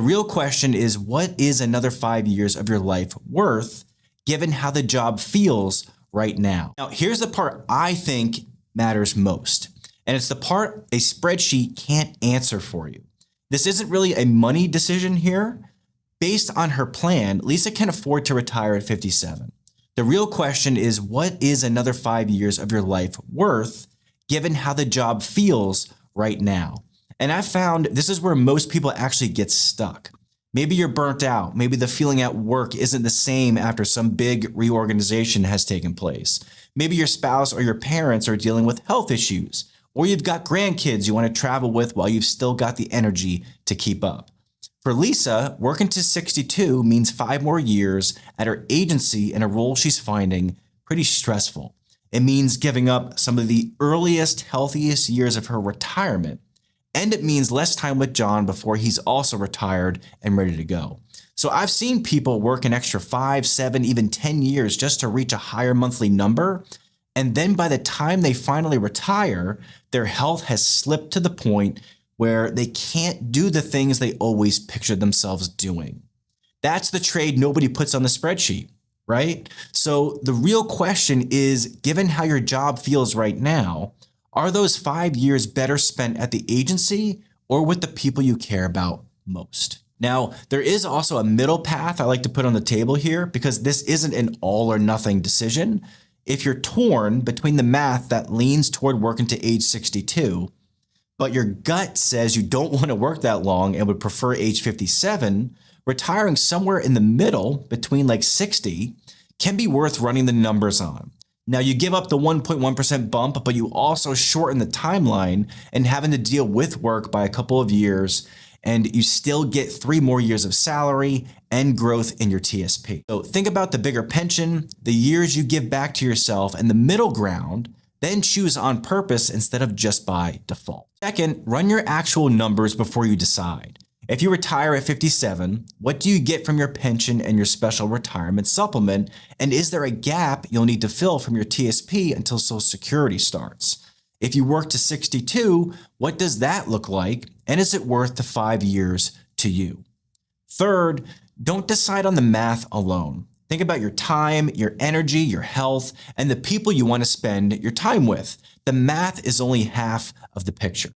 real question is, what is another 5 years of your life worth given how the job feels right now? Now, here's the part I think matters most, and it's the part a spreadsheet can't answer for you. This isn't really a money decision here. Based on her plan, Lisa can afford to retire at 57. The real question is, what is another 5 years of your life worth given how the job feels right now? And I found this is where most people actually get stuck. Maybe you're burnt out. Maybe the feeling at work isn't the same after some big reorganization has taken place. Maybe your spouse or your parents are dealing with health issues, or you've got grandkids you want to travel with while you've still got the energy to keep up. For Lisa, working to 62 means 5 more years at her agency in a role she's finding pretty stressful. It means giving up some of the earliest, healthiest years of her retirement. And it means less time with John before he's also retired and ready to go. So I've seen people work an extra 5, 7, even 10 years just to reach a higher monthly number. And then by the time they finally retire, their health has slipped to the point where they can't do the things they always pictured themselves doing. That's the trade nobody puts on the spreadsheet, right? So the real question is, given how your job feels right now, are those 5 years better spent at the agency or with the people you care about most? Now, there is also a middle path I like to put on the table here, because this isn't an all or nothing decision. If you're torn between the math that leans toward working to age 62, but your gut says you don't want to work that long and would prefer age 57, retiring somewhere in the middle between like 60 can be worth running the numbers on. Now, you give up the 1.1% bump, but you also shorten the timeline and having to deal with work by a couple of years, and you still get 3 more years of salary and growth in your TSP. So think about the bigger pension, the years you give back to yourself, and the middle ground, then choose on purpose instead of just by default. Second, run your actual numbers before you decide. If you retire at 57, what do you get from your pension and your special retirement supplement? And is there a gap you'll need to fill from your TSP until Social Security starts? If you work to 62, what does that look like? And is it worth the 5 years to you? Third, don't decide on the math alone. Think about your time, your energy, your health, and the people you want to spend your time with. The math is only half of the picture.